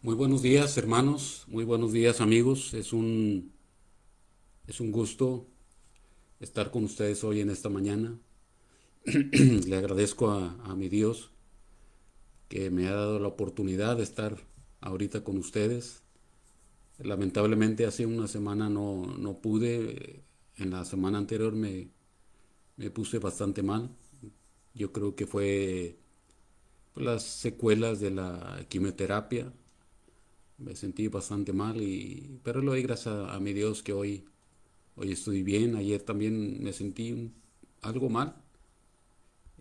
Muy buenos días, hermanos. Muy buenos días, amigos. Es un gusto estar con ustedes hoy en esta mañana. Le agradezco a mi Dios que me ha dado la oportunidad de estar ahorita con ustedes. Lamentablemente hace una semana no pude. En la semana anterior me puse bastante mal. Yo creo que fue por las secuelas de la quimioterapia. Me sentí bastante mal, pero le doy gracias a mi Dios que hoy estoy bien. Ayer también me sentí algo mal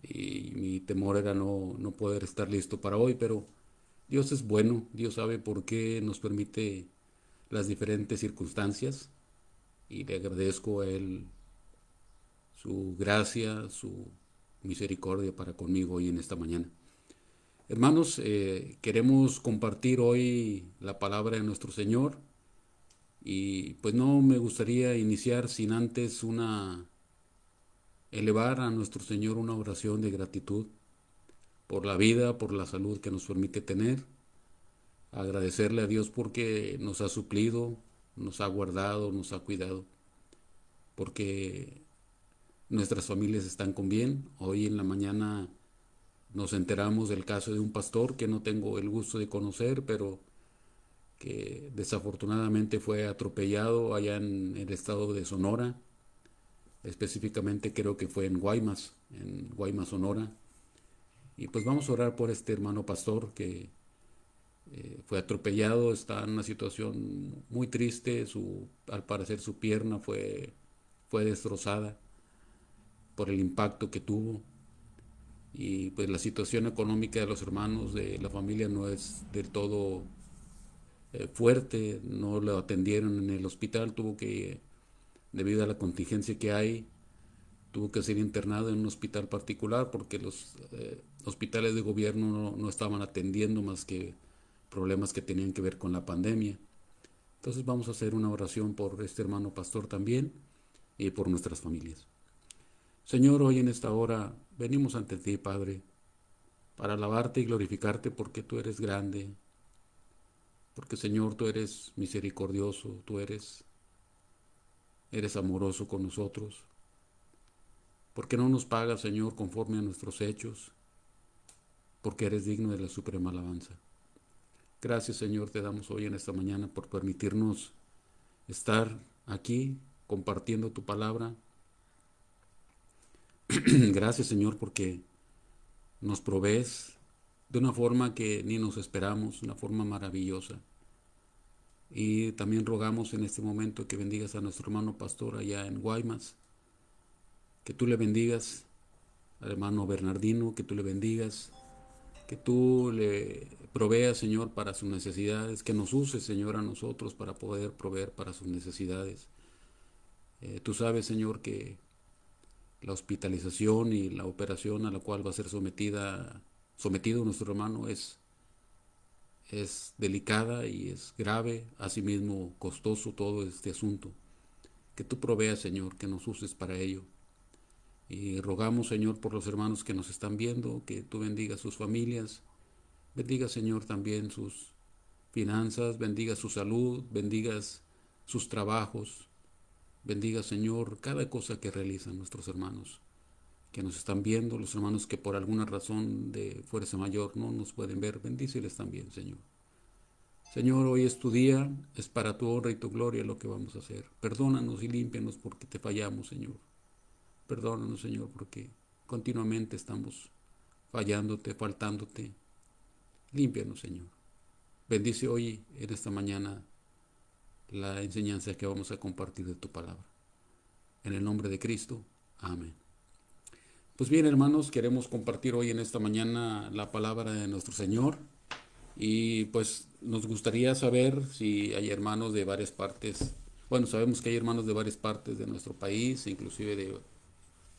y mi temor era no poder estar listo para hoy, pero Dios es bueno. Dios sabe por qué nos permite las diferentes circunstancias y le agradezco a Él su gracia, su misericordia para conmigo hoy en esta mañana. Hermanos, queremos compartir hoy la palabra de nuestro Señor. Y pues no me gustaría iniciar sin antes elevar a nuestro Señor una oración de gratitud por la vida, por la salud que nos permite tener. Agradecerle a Dios porque nos ha suplido, nos ha guardado, nos ha cuidado, porque nuestras familias están con bien. Hoy en la mañana nos enteramos del caso de un pastor que no tengo el gusto de conocer, pero que desafortunadamente fue atropellado allá en el estado de Sonora. Específicamente creo que fue en Guaymas, Sonora. Y pues vamos a orar por este hermano pastor que fue atropellado, está en una situación muy triste. Al parecer su pierna fue destrozada por el impacto que tuvo. Y pues la situación económica de los hermanos, de la familia, no es del todo fuerte. No lo atendieron en el hospital, debido a la contingencia que hay, tuvo que ser internado en un hospital particular porque los hospitales de gobierno no estaban atendiendo más que problemas que tenían que ver con la pandemia. Entonces vamos a hacer una oración por este hermano pastor también y por nuestras familias. Señor, hoy en esta hora venimos ante ti, Padre, para alabarte y glorificarte porque tú eres grande, porque Señor, tú eres misericordioso, eres amoroso con nosotros, porque no nos pagas, Señor, conforme a nuestros hechos, porque eres digno de la suprema alabanza. Gracias, Señor, te damos hoy en esta mañana por permitirnos estar aquí compartiendo tu palabra. Gracias, Señor, porque nos provees de una forma que ni nos esperamos, una forma maravillosa. Y también rogamos en este momento que bendigas a nuestro hermano pastor allá en Guaymas, que tú le bendigas al hermano Bernardino, que tú le bendigas, que tú le proveas, Señor, para sus necesidades, que nos uses, Señor, a nosotros para poder proveer para sus necesidades. Tú sabes, Señor, que la hospitalización y la operación a la cual va a ser sometido nuestro hermano es delicada y es grave, asimismo costoso todo este asunto. Que tú proveas, Señor, que nos uses para ello. Y rogamos, Señor, por los hermanos que nos están viendo, que tú bendigas sus familias, bendiga, Señor, también sus finanzas, bendiga su salud, bendigas sus trabajos, bendiga, Señor, cada cosa que realizan nuestros hermanos que nos están viendo, los hermanos que por alguna razón de fuerza mayor no nos pueden ver, bendíceles también, Señor. Señor, hoy es tu día, es para tu honra y tu gloria lo que vamos a hacer. Perdónanos y límpianos porque te fallamos, Señor. Perdónanos, Señor, porque continuamente estamos fallándote, faltándote. Límpianos, Señor. Bendice hoy, en esta mañana, la enseñanza que vamos a compartir de tu palabra. En el nombre de Cristo, amén. Pues bien, hermanos, queremos compartir hoy en esta mañana la palabra de nuestro Señor y pues nos gustaría saber si hay hermanos de varias partes. Bueno, sabemos que hay hermanos de varias partes de nuestro país, inclusive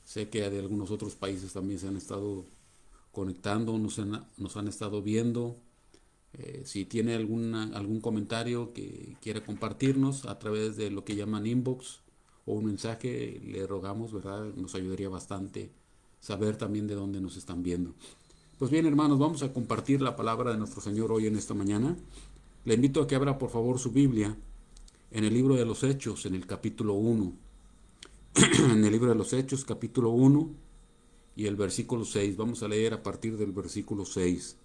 sé que de algunos otros países también se han estado conectando, nos han estado viendo. Si tiene algún comentario que quiera compartirnos a través de lo que llaman inbox o un mensaje, le rogamos, ¿verdad? Nos ayudaría bastante saber también de dónde nos están viendo. Pues bien, hermanos, vamos a compartir la palabra de nuestro Señor hoy en esta mañana. Le invito a que abra por favor su Biblia en el libro de los Hechos, en el capítulo 1. En el libro de los Hechos, capítulo 1 y el versículo 6. Vamos a leer a partir del versículo 6.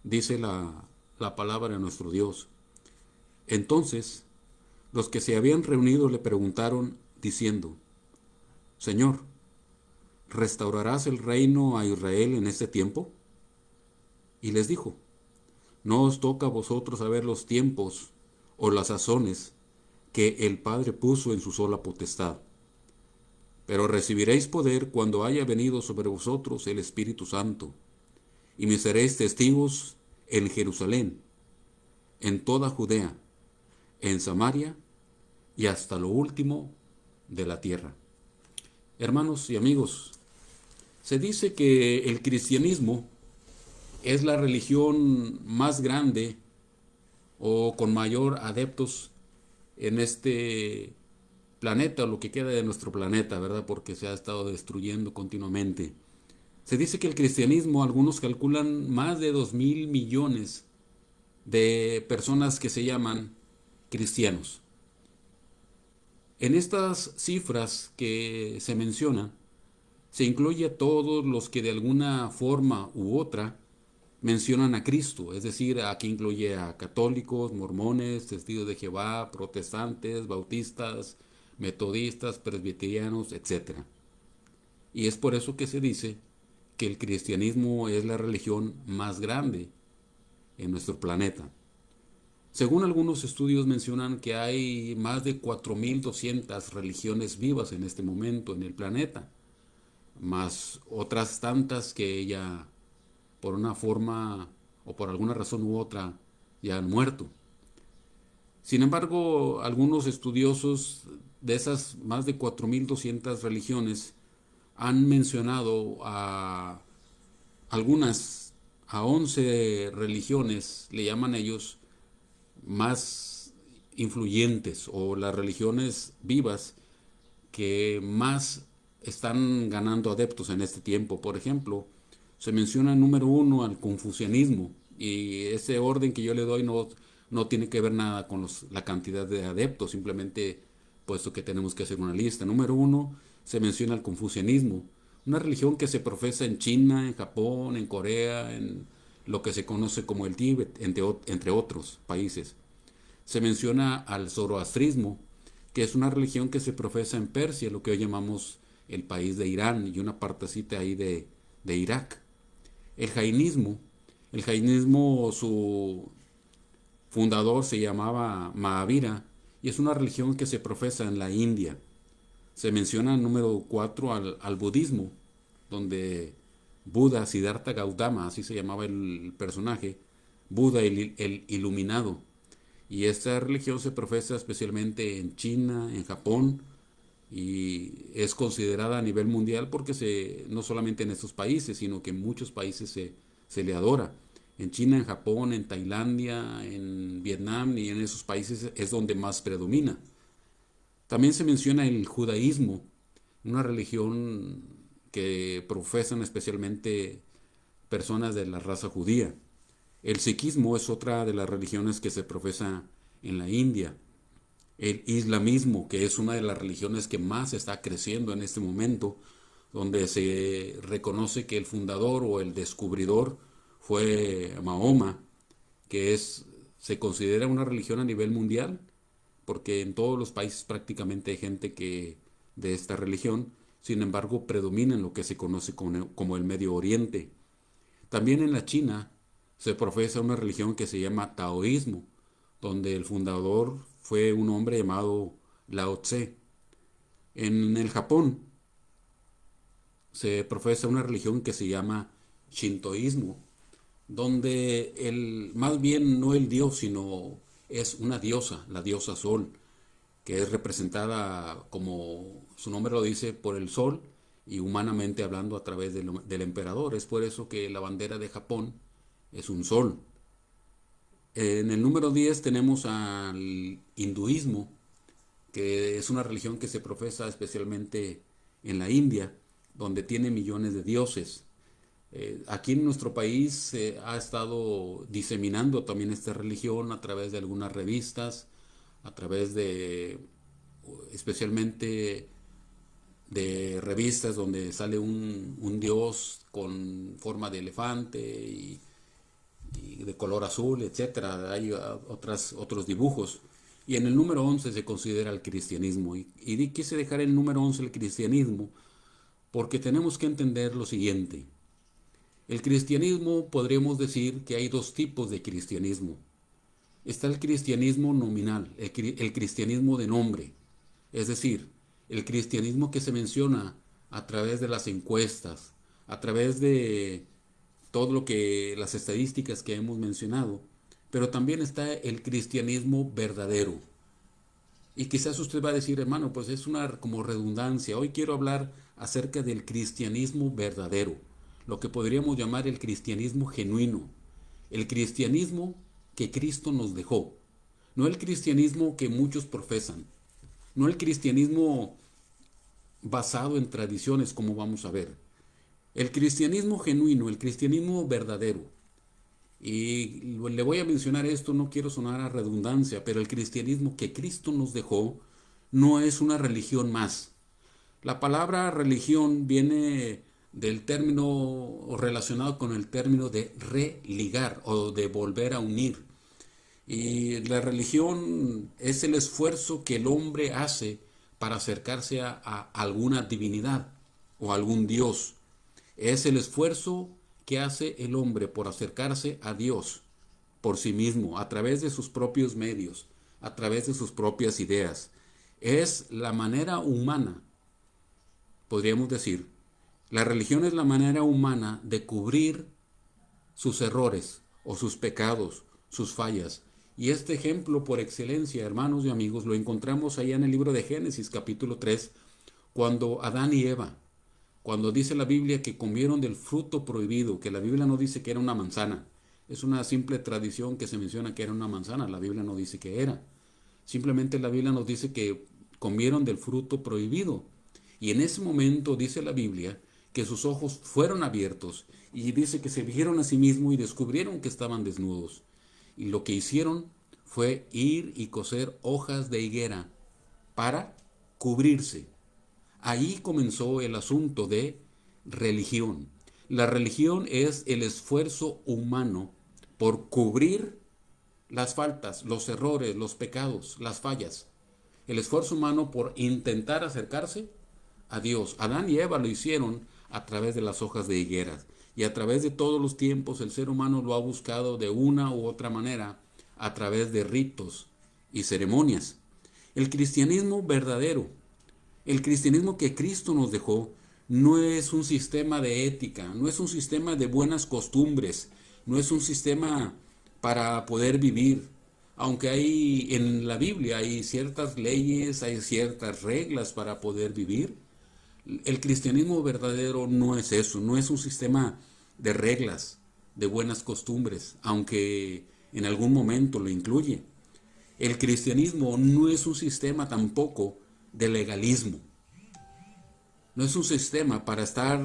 Dice la palabra de nuestro Dios. Entonces, los que se habían reunido le preguntaron, diciendo, Señor, ¿restaurarás el reino a Israel en este tiempo? Y les dijo, no os toca a vosotros saber los tiempos o las sazones que el Padre puso en su sola potestad. Pero recibiréis poder cuando haya venido sobre vosotros el Espíritu Santo, y me seréis testigos en Jerusalén, en toda Judea, en Samaria y hasta lo último de la tierra. Hermanos y amigos, se dice que el cristianismo es la religión más grande o con mayor adeptos en este planeta, o lo que queda de nuestro planeta, ¿verdad? Porque se ha estado destruyendo continuamente. Se dice que el cristianismo, algunos calculan más de 2.000 millones de personas que se llaman cristianos. En estas cifras que se mencionan, se incluye a todos los que de alguna forma u otra mencionan a Cristo, es decir, aquí incluye a católicos, mormones, testigos de Jehová, protestantes, bautistas, metodistas, presbiterianos, etc. Y es por eso que se dice que el cristianismo es la religión más grande en nuestro planeta. Según algunos estudios mencionan que hay más de 4.200 religiones vivas en este momento en el planeta, más otras tantas que ya por una forma o por alguna razón u otra ya han muerto. Sin embargo, algunos estudiosos de esas más de 4.200 religiones han mencionado a algunas, a 11 religiones, le llaman ellos, más influyentes o las religiones vivas que más están ganando adeptos en este tiempo. Por ejemplo, se menciona número 1 al confucianismo, y ese orden que yo le doy no tiene que ver nada con la cantidad de adeptos, simplemente puesto que tenemos que hacer una lista. Número 1 se menciona el confucianismo, una religión que se profesa en China, en Japón, en Corea, en lo que se conoce como el Tíbet, entre otros países. Se menciona al zoroastrismo, que es una religión que se profesa en Persia, lo que hoy llamamos el país de Irán y una partecita ahí de Irak. El jainismo, su fundador se llamaba Mahavira y es una religión que se profesa en la India. Se menciona número 4 al budismo, donde Buda, Siddhartha Gautama, así se llamaba el personaje, Buda el iluminado. Y esta religión se profesa especialmente en China, en Japón, y es considerada a nivel mundial porque no solamente en estos países, sino que en muchos países se le adora. En China, en Japón, en Tailandia, en Vietnam y en esos países es donde más predomina. También se menciona el judaísmo, una religión que profesan especialmente personas de la raza judía. El sikhismo es otra de las religiones que se profesa en la India. El islamismo, que es una de las religiones que más está creciendo en este momento, donde se reconoce que el fundador o el descubridor fue Mahoma, se considera una religión a nivel mundial, porque en todos los países prácticamente hay gente de esta religión. Sin embargo, predomina en lo que se conoce como el Medio Oriente. También en la China se profesa una religión que se llama taoísmo, donde el fundador fue un hombre llamado Lao Tse. En el Japón se profesa una religión que se llama shintoísmo, donde más bien no el dios, sino es una diosa, la diosa Sol, que es representada, como su nombre lo dice, por el sol y humanamente hablando a través del emperador. Es por eso que la bandera de Japón es un sol. En el número 10 tenemos al hinduismo, que es una religión que se profesa especialmente en la India, donde tiene millones de dioses. Aquí en nuestro país se ha estado diseminando también esta religión a través de algunas revistas, a través de, especialmente de revistas donde sale un dios con forma de elefante y de color azul, etcétera. Hay otros dibujos. Y en el número 11 se considera el cristianismo. Y quise dejar el número 11 el cristianismo porque tenemos que entender lo siguiente. El cristianismo, podríamos decir que hay dos tipos de cristianismo. Está el cristianismo nominal, el cristianismo de nombre. Es decir, el cristianismo que se menciona a través de las encuestas, a través de todo lo que las estadísticas que hemos mencionado, pero también está el cristianismo verdadero. Y quizás usted va a decir, hermano, pues es una como redundancia. Hoy quiero hablar acerca del cristianismo verdadero, lo que podríamos llamar el cristianismo genuino, el cristianismo que Cristo nos dejó, no el cristianismo que muchos profesan, no el cristianismo basado en tradiciones como vamos a ver. El cristianismo genuino, el cristianismo verdadero. Y le voy a mencionar esto, no quiero sonar a redundancia, pero el cristianismo que Cristo nos dejó no es una religión más. La palabra religión viene del término relacionado con el término de religar o de volver a unir. Y la religión es el esfuerzo que el hombre hace para acercarse a alguna divinidad o algún Dios. Es el esfuerzo que hace el hombre por acercarse a Dios por sí mismo, a través de sus propios medios, a través de sus propias ideas. Es la manera humana, podríamos decir, la religión es la manera humana de cubrir sus errores o sus pecados, sus fallas. Y este ejemplo por excelencia, hermanos y amigos, lo encontramos allá en el libro de Génesis capítulo 3, cuando Adán y Eva, cuando dice la Biblia que comieron del fruto prohibido, que la Biblia no dice que era una manzana, es una simple tradición que se menciona que era una manzana, la Biblia no dice que era. Simplemente la Biblia nos dice que comieron del fruto prohibido. Y en ese momento dice la Biblia que sus ojos fueron abiertos y dice que se vieron a sí mismos y descubrieron que estaban desnudos. Y lo que hicieron fue ir y coser hojas de higuera para cubrirse. Ahí comenzó el asunto de religión. La religión es el esfuerzo humano por cubrir las faltas, los errores, los pecados, las fallas. El esfuerzo humano por intentar acercarse a Dios. Adán y Eva lo hicieron a través de las hojas de higueras. Y a través de todos los tiempos el ser humano lo ha buscado de una u otra manera a través de ritos y ceremonias. El cristianismo verdadero, el cristianismo que Cristo nos dejó, no es un sistema de ética, no es un sistema de buenas costumbres, no es un sistema para poder vivir. Aunque hay en la Biblia hay ciertas leyes, hay ciertas reglas para poder vivir, el cristianismo verdadero no es eso, no es un sistema de reglas, de buenas costumbres, aunque en algún momento lo incluye. El cristianismo no es un sistema tampoco de legalismo. No es un sistema para estar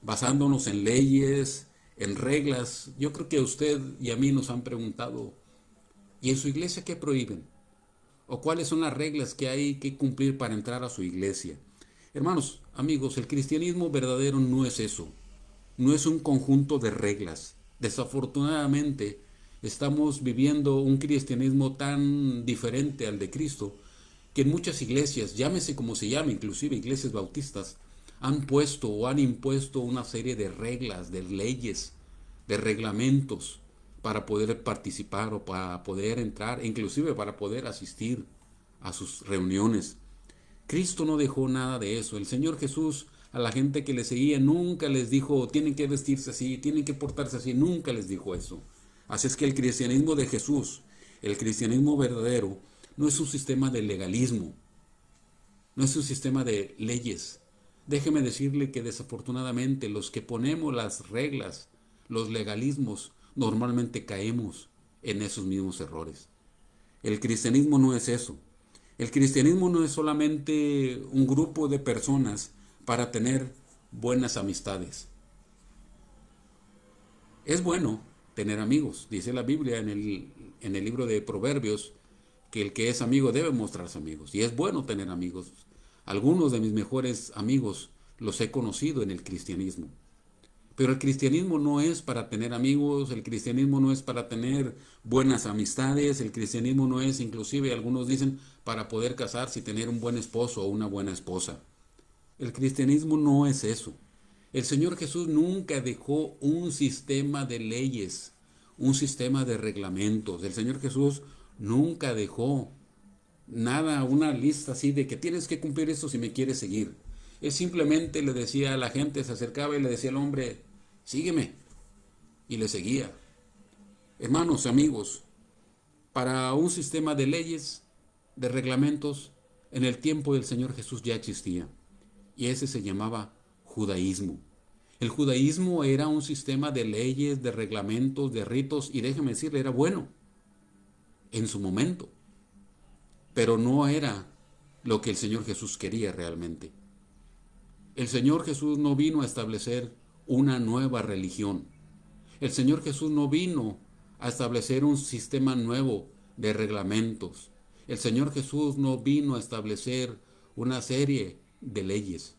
basándonos en leyes, en reglas. Yo creo que a usted y a mí nos han preguntado, ¿y en su iglesia qué prohíben? ¿O cuáles son las reglas que hay que cumplir para entrar a su iglesia? Hermanos, amigos, el cristianismo verdadero no es eso. No es un conjunto de reglas. Desafortunadamente, estamos viviendo un cristianismo tan diferente al de Cristo que en muchas iglesias, llámese como se llame, inclusive iglesias bautistas, han puesto o han impuesto una serie de reglas, de leyes, de reglamentos para poder participar o para poder entrar, inclusive para poder asistir a sus reuniones. Cristo no dejó nada de eso. El Señor Jesús a la gente que le seguía nunca les dijo tienen que vestirse así, tienen que portarse así, nunca les dijo eso. Así es que el cristianismo de Jesús, el cristianismo verdadero, no es un sistema de legalismo, no es un sistema de leyes. Déjeme decirle que desafortunadamente los que ponemos las reglas, los legalismos, normalmente caemos en esos mismos errores. El cristianismo no es eso. El cristianismo no es solamente un grupo de personas para tener buenas amistades. Es bueno tener amigos. Dice la Biblia en el libro de Proverbios que el que es amigo debe mostrarse amigos. Y es bueno tener amigos. Algunos de mis mejores amigos los he conocido en el cristianismo. Pero el cristianismo no es para tener amigos, el cristianismo no es para tener buenas amistades, el cristianismo no es, inclusive algunos dicen, para poder casarse y tener un buen esposo o una buena esposa. El cristianismo no es eso. El Señor Jesús nunca dejó un sistema de leyes, un sistema de reglamentos. El Señor Jesús nunca dejó nada, una lista así de que tienes que cumplir esto si me quieres seguir. Él simplemente le decía a la gente, se acercaba y le decía al hombre, sígueme. Y le seguía. Hermanos, amigos, para un sistema de leyes, de reglamentos, en el tiempo del Señor Jesús ya existía. Y ese se llamaba judaísmo. El judaísmo era un sistema de leyes, de reglamentos, de ritos, y déjeme decirle, era bueno en su momento, pero no era lo que el Señor Jesús quería realmente. El Señor Jesús no vino a establecer una nueva religión. El Señor Jesús no vino a establecer un sistema nuevo de reglamentos. El Señor Jesús no vino a establecer una serie de leyes.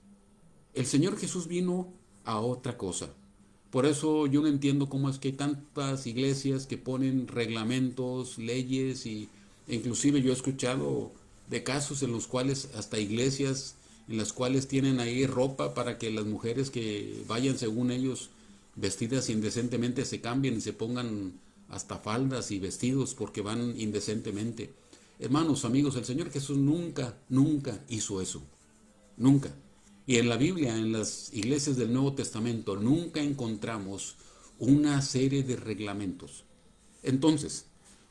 El Señor Jesús vino a otra cosa. Por eso yo no entiendo cómo es que hay tantas iglesias que ponen reglamentos, leyes e inclusive yo he escuchado de casos en los cuales hasta iglesias en las cuales tienen ahí ropa para que las mujeres que vayan según ellos vestidas indecentemente se cambien y se pongan hasta faldas y vestidos porque van indecentemente. Hermanos, amigos, el Señor Jesús nunca hizo eso. Nunca. Y en la Biblia, en las iglesias del Nuevo Testamento, nunca encontramos una serie de reglamentos. Entonces,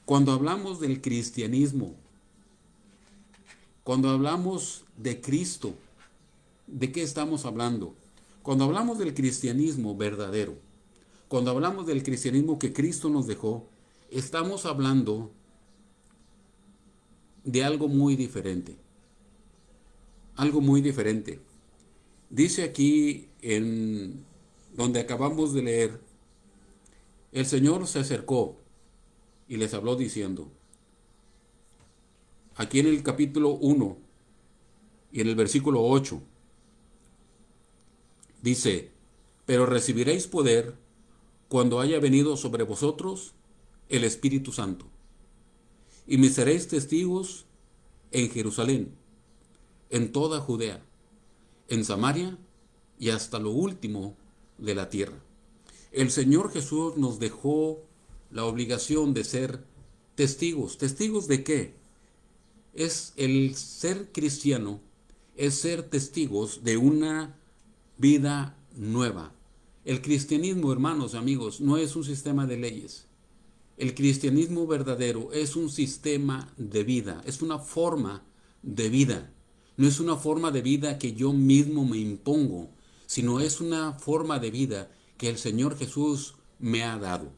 cuando hablamos del cristianismo, cuando hablamos de Cristo, ¿de qué estamos hablando? Cuando hablamos del cristianismo verdadero, cuando hablamos del cristianismo que Cristo nos dejó, estamos hablando de algo muy diferente. Algo muy diferente. Dice aquí en donde acabamos de leer, el Señor se acercó y les habló diciendo, aquí en el capítulo 1 y en el versículo 8, dice, pero recibiréis poder cuando haya venido sobre vosotros el Espíritu Santo, y me seréis testigos en Jerusalén, en toda Judea, en Samaria y hasta lo último de la tierra. El Señor Jesús nos dejó la obligación de ser testigos. ¿Testigos de qué? Es el ser cristiano, es ser testigos de una vida nueva. El cristianismo, hermanos, amigos, no es un sistema de leyes. El cristianismo verdadero es un sistema de vida, es una forma de vida. No es una forma de vida que yo mismo me impongo, sino es una forma de vida que el Señor Jesús me ha dado.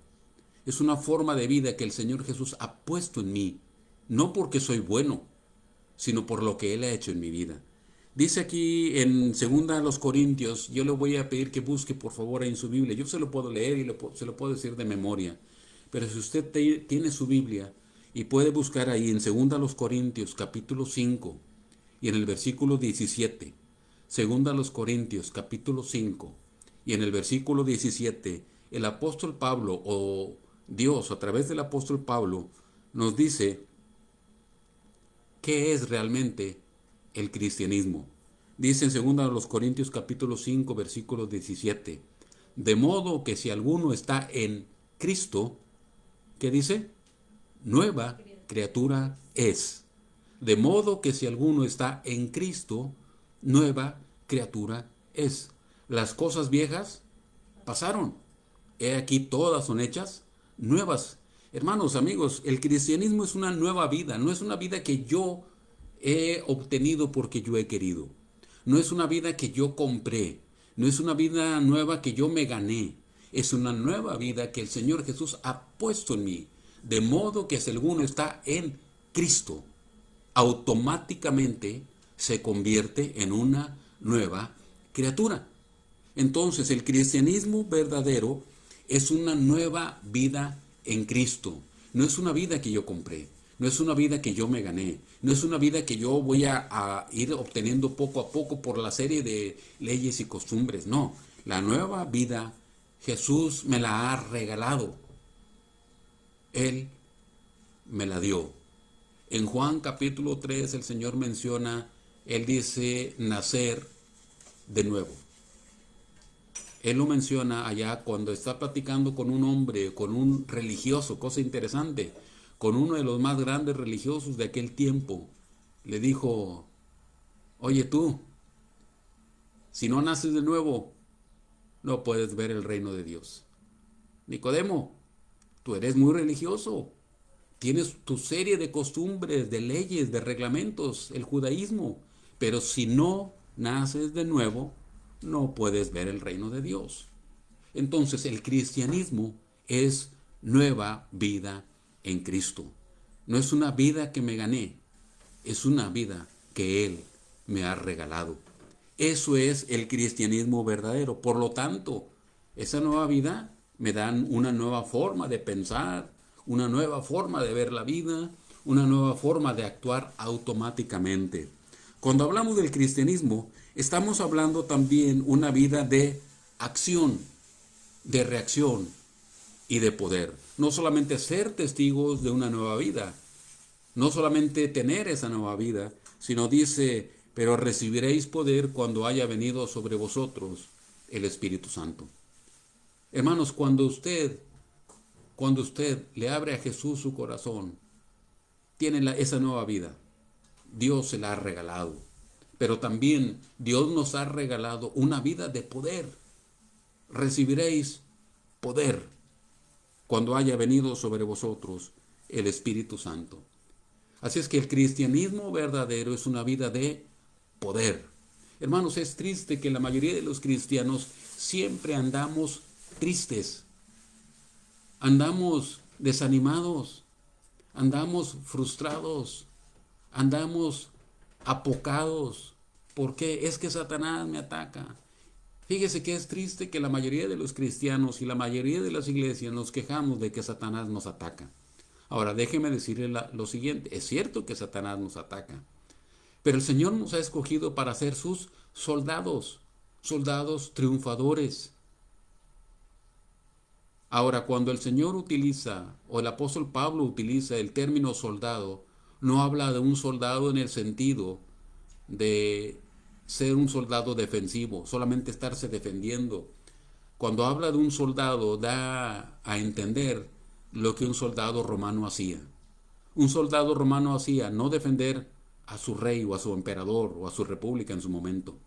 Es una forma de vida que el Señor Jesús ha puesto en mí, no porque soy bueno, sino por lo que Él ha hecho en mi vida. Dice aquí en 2 Corintios, yo le voy a pedir que busque por favor ahí en su Biblia. Yo se lo puedo leer y se lo puedo decir de memoria. Pero si usted tiene su Biblia y puede buscar ahí en 2 Corintios capítulo 5 y en el versículo 17, 2 Corintios capítulo 5 y en el versículo 17, el apóstol Pablo o Dios a través del apóstol Pablo nos dice qué es realmente el cristianismo. Dice en 2 Corintios capítulo 5 versículo 17, de modo que si alguno está en Cristo, ¿qué dice? Nueva criatura es. De modo que si alguno está en Cristo, nueva criatura es. Las cosas viejas pasaron. He aquí todas son hechas nuevas. Hermanos, amigos, el cristianismo es una nueva vida. No es una vida que yo he obtenido porque yo he querido. No es una vida que yo compré. No es una vida nueva que yo me gané. Es una nueva vida que el Señor Jesús ha puesto en mí. De modo que si alguno está en Cristo, automáticamente se convierte en una nueva criatura. Entonces, el cristianismo verdadero Es una nueva vida en Cristo. No es una vida que yo compré. No es una vida que yo me gané. No es una vida que yo voy a ir obteniendo poco a poco por la serie de leyes y costumbres. No, la nueva vida Jesús me la ha regalado. Él me la dio. En Juan capítulo 3 el Señor menciona, Él dice nacer de nuevo. Él lo menciona allá cuando está platicando con un hombre, con un religioso, cosa interesante, con uno de los más grandes religiosos de aquel tiempo. Le dijo, oye tú, si no naces de nuevo, no puedes ver el reino de Dios. Nicodemo, tú eres muy religioso. Tienes tu serie de costumbres, de leyes, de reglamentos, el judaísmo. Pero si no naces de nuevo, no puedes ver el reino de Dios. Entonces el cristianismo es nueva vida en Cristo. No es una vida que me gané, es una vida que Él me ha regalado. Eso es el cristianismo verdadero. Por lo tanto, esa nueva vida me dan una nueva forma de pensar, una nueva forma de ver la vida, una nueva forma de actuar automáticamente. Cuando hablamos del cristianismo, estamos hablando también una vida de acción, de reacción y de poder. No solamente ser testigos de una nueva vida, no solamente tener esa nueva vida, sino dice, pero recibiréis poder cuando haya venido sobre vosotros el Espíritu Santo. Hermanos, cuando usted le abre a Jesús su corazón, tiene esa nueva vida. Dios se la ha regalado. Pero también Dios nos ha regalado una vida de poder. Recibiréis poder cuando haya venido sobre vosotros el Espíritu Santo. Así es que el cristianismo verdadero es una vida de poder. Hermanos, es triste que la mayoría de los cristianos siempre andamos tristes, andamos desanimados, andamos frustrados, andamos apocados. ¿Por qué? Es que Satanás me ataca. Fíjese que es triste que la mayoría de los cristianos y la mayoría de las iglesias nos quejamos de que Satanás nos ataca. Ahora, déjeme decirle lo siguiente. Es cierto que Satanás nos ataca, pero el Señor nos ha escogido para ser sus soldados, soldados triunfadores. Ahora, cuando el Señor utiliza, o el apóstol Pablo utiliza el término soldado, no habla de un soldado en el sentido de ser un soldado defensivo, solamente estarse defendiendo. Cuando habla de un soldado, da a entender lo que un soldado romano hacía. Un soldado romano hacía no defender a su rey o a su emperador o a su república en su momento.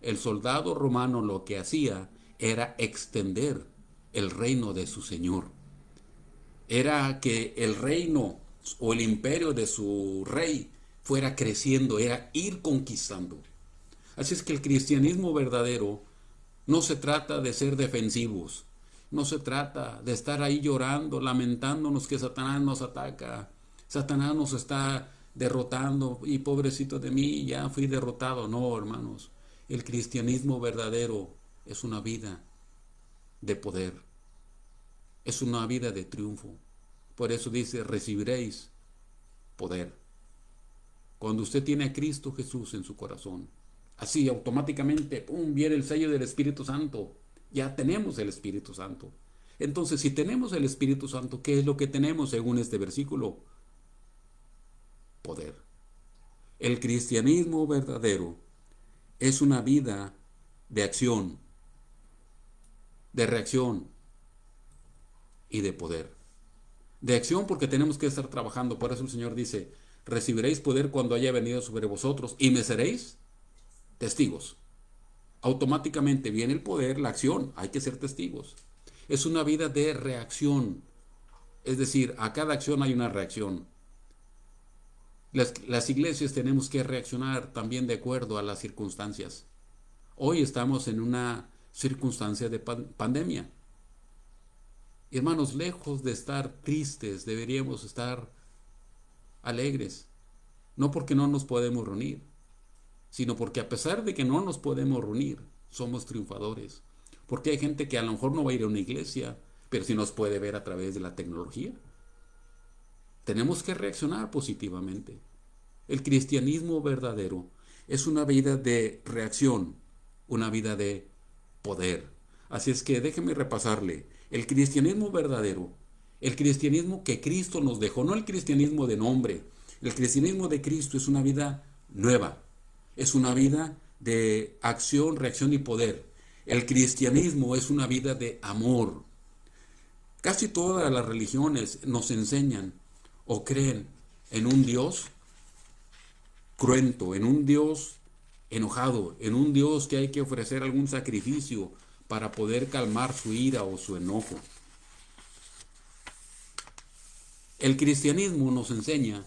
El soldado romano lo que hacía era extender el reino de su señor. Era que el reino o el imperio de su rey fuera creciendo, era ir conquistando. Así es que el cristianismo verdadero no se trata de ser defensivos, no se trata de estar ahí llorando, lamentándonos que Satanás nos ataca, Satanás nos está derrotando y pobrecito de mí, ya fui derrotado. No, hermanos, el cristianismo verdadero es una vida de poder, es una vida de triunfo. Por eso dice, recibiréis poder. Cuando usted tiene a Cristo Jesús en su corazón, así automáticamente, ¡pum!, viene el sello del Espíritu Santo. Ya tenemos el Espíritu Santo. Entonces, si tenemos el Espíritu Santo, ¿qué es lo que tenemos según este versículo? Poder. El cristianismo verdadero es una vida de acción, de reacción y de poder. De acción porque tenemos que estar trabajando. Por eso el Señor dice, recibiréis poder cuando haya venido sobre vosotros y me seréis testigos. Automáticamente viene el poder, la acción, hay que ser testigos. Es una vida de reacción. Es decir, a cada acción hay una reacción. Las iglesias tenemos que reaccionar también de acuerdo a las circunstancias. Hoy estamos en una circunstancia de pandemia. Hermanos, lejos de estar tristes, deberíamos estar alegres. No porque no nos podemos reunir, sino porque a pesar de que no nos podemos reunir, somos triunfadores. Porque hay gente que a lo mejor no va a ir a una iglesia, pero sí nos puede ver a través de la tecnología. Tenemos que reaccionar positivamente. El cristianismo verdadero es una vida de reacción, una vida de poder. Así es que déjeme repasarle. El cristianismo verdadero, el cristianismo que Cristo nos dejó, no el cristianismo de nombre. El cristianismo de Cristo es una vida nueva, es una vida de acción, reacción y poder. El cristianismo es una vida de amor. Casi todas las religiones nos enseñan o creen en un Dios cruento, en un Dios enojado, en un Dios que hay que ofrecer algún sacrificio para poder calmar su ira o su enojo. El cristianismo nos enseña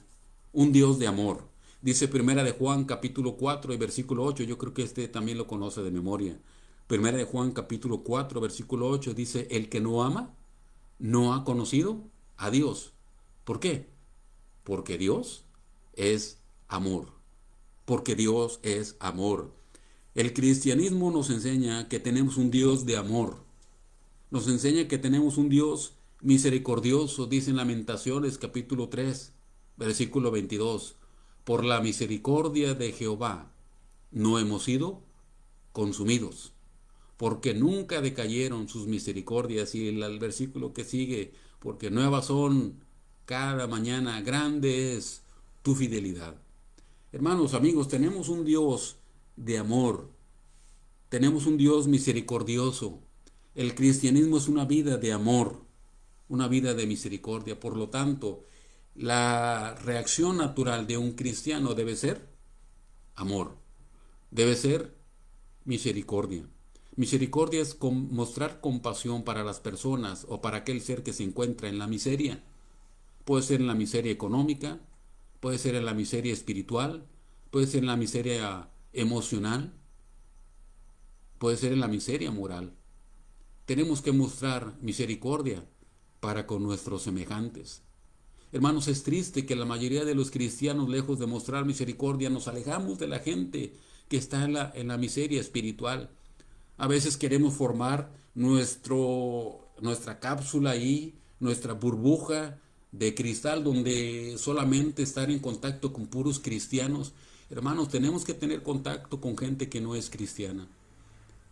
un Dios de amor. Dice Primera de Juan capítulo 4 y versículo 8, yo creo que este también lo conoce de memoria. Primera de Juan capítulo 4 versículo 8 dice, el que no ama no ha conocido a Dios. ¿Por qué? Porque Dios es amor. Porque Dios es amor. El cristianismo nos enseña que tenemos un Dios de amor. Nos enseña que tenemos un Dios misericordioso, dice en Lamentaciones capítulo 3, versículo 22. Por la misericordia de Jehová no hemos sido consumidos, porque nunca decayeron sus misericordias. Y el versículo que sigue, porque nuevas son cada mañana, grande es tu fidelidad. Hermanos, amigos, tenemos un Dios de amor, tenemos un Dios misericordioso. El cristianismo es una vida de amor, una vida de misericordia. Por lo tanto, la reacción natural de un cristiano debe ser amor, debe ser misericordia. Misericordia es mostrar compasión para las personas o para aquel ser que se encuentra en la miseria. Puede ser en la miseria económica, puede ser en la miseria espiritual, puede ser en la miseria emocional, puede ser en la miseria moral. Tenemos que mostrar misericordia para con nuestros semejantes. Hermanos, es triste que la mayoría de los cristianos, lejos de mostrar misericordia, nos alejamos de la gente que está en la miseria espiritual. A veces queremos formar nuestra cápsula ahí, nuestra burbuja de cristal donde solamente estar en contacto con puros cristianos. Hermanos, tenemos que tener contacto con gente que no es cristiana.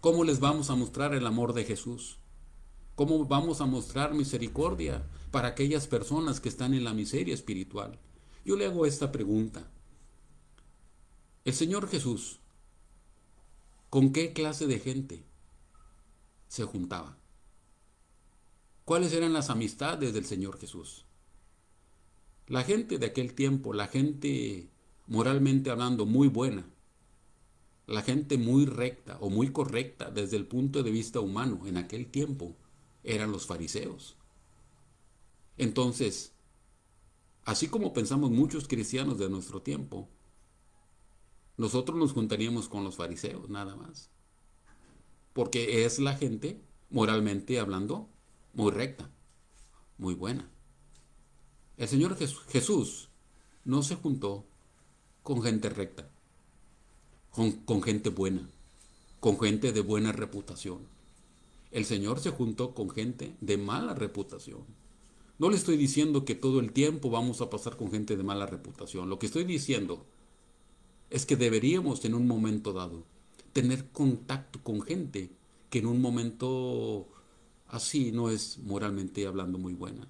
¿Cómo les vamos a mostrar el amor de Jesús? ¿Cómo vamos a mostrar misericordia para aquellas personas que están en la miseria espiritual? Yo le hago esta pregunta. El Señor Jesús, ¿con qué clase de gente se juntaba? ¿Cuáles eran las amistades del Señor Jesús? La gente de aquel tiempo, la gente moralmente hablando muy buena, la gente muy recta o muy correcta desde el punto de vista humano en aquel tiempo, eran los fariseos. Entonces, así como pensamos muchos cristianos de nuestro tiempo, nosotros nos juntaríamos con los fariseos nada más, porque es la gente moralmente hablando muy recta, muy buena. El Señor Jesús no se juntó con gente recta, con gente buena, con gente de buena reputación. El Señor se juntó con gente de mala reputación. No le estoy diciendo que todo el tiempo vamos a pasar con gente de mala reputación. Lo que estoy diciendo es que deberíamos en un momento dado tener contacto con gente que en un momento así no es moralmente hablando muy buena.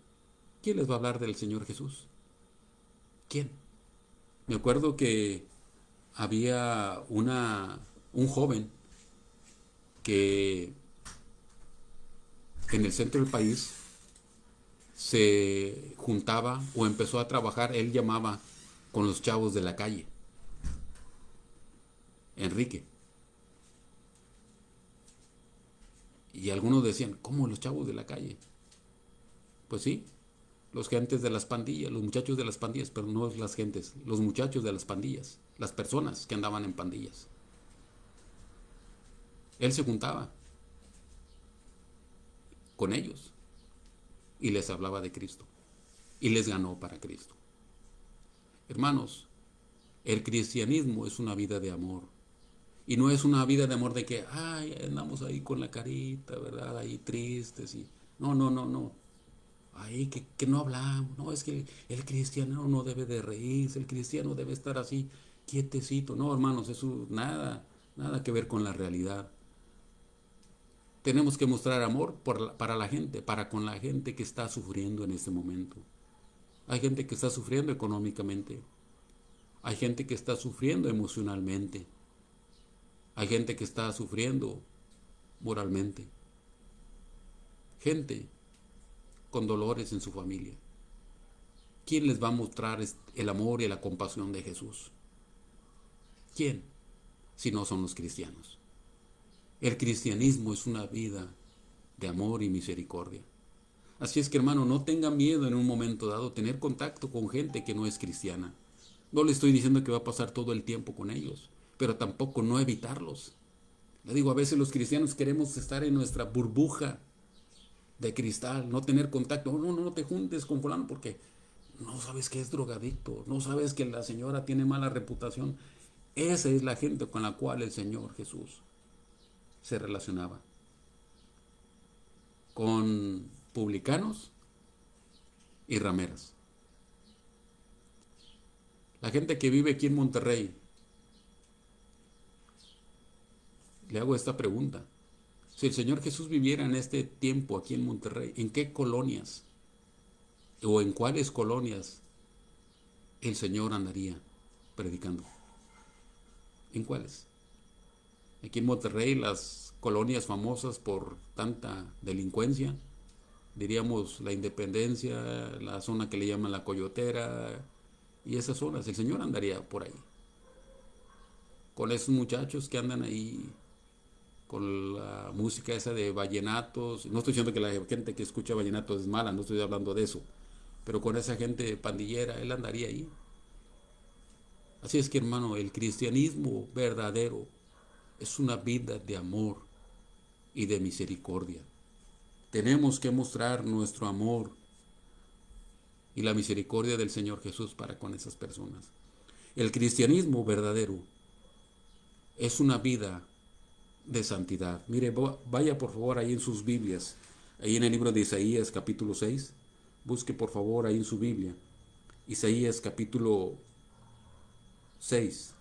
¿Quién les va a hablar del Señor Jesús? ¿Quién? Me acuerdo que había un joven que en el centro del país se juntaba o empezó a trabajar, él llamaba con los chavos de la calle, Enrique. Y algunos decían, ¿cómo los chavos de la calle? Pues sí, los gentes de las pandillas, los muchachos de las pandillas, pero no las gentes, los muchachos de las pandillas, las personas que andaban en pandillas. Él se juntaba con ellos y les hablaba de Cristo y les ganó para Cristo. Hermanos, el cristianismo es una vida de amor. Y no es una vida de amor de que, ay, andamos ahí con la carita, ¿verdad? Ahí tristes. No, no, no, no. Ahí que no hablamos. No, es que el cristiano no debe de reírse, el cristiano debe estar así, quietecito. No, hermanos, eso nada, nada que ver con la realidad. Tenemos que mostrar amor para la gente, para con la gente que está sufriendo en este momento. Hay gente que está sufriendo económicamente. Hay gente que está sufriendo emocionalmente. Hay gente que está sufriendo moralmente. Gente con dolores en su familia. ¿Quién les va a mostrar el amor y la compasión de Jesús? ¿Quién? Si no son los cristianos. El cristianismo es una vida de amor y misericordia. Así es que, hermano, no tenga miedo en un momento dado tener contacto con gente que no es cristiana. No le estoy diciendo que va a pasar todo el tiempo con ellos, pero tampoco no evitarlos. Le digo, a veces los cristianos queremos estar en nuestra burbuja de cristal, no tener contacto. No, no, no te juntes con fulano porque no sabes que es drogadicto, no sabes que la señora tiene mala reputación. Esa es la gente con la cual el Señor Jesús se relacionaba. Con publicanos y rameras. La gente que vive aquí en Monterrey, le hago esta pregunta. Si el Señor Jesús viviera en este tiempo aquí en Monterrey, ¿en qué colonias o en cuáles colonias el Señor andaría predicando? ¿En cuáles? Aquí en Monterrey, las colonias famosas por tanta delincuencia, diríamos la Independencia, la zona que le llaman la Coyotera y esas zonas, el Señor andaría por ahí. Con esos muchachos que andan ahí con la música esa de vallenatos. No estoy diciendo que la gente que escucha vallenatos es mala, no estoy hablando de eso. Pero con esa gente pandillera, él andaría ahí. Así es que, hermano, el cristianismo verdadero es una vida de amor y de misericordia. Tenemos que mostrar nuestro amor y la misericordia del Señor Jesús para con esas personas. El cristianismo verdadero es una vida de santidad. Mire, vaya por favor ahí en sus Biblias, ahí en el libro de Isaías capítulo 6, busque por favor ahí en su Biblia, Isaías capítulo 6,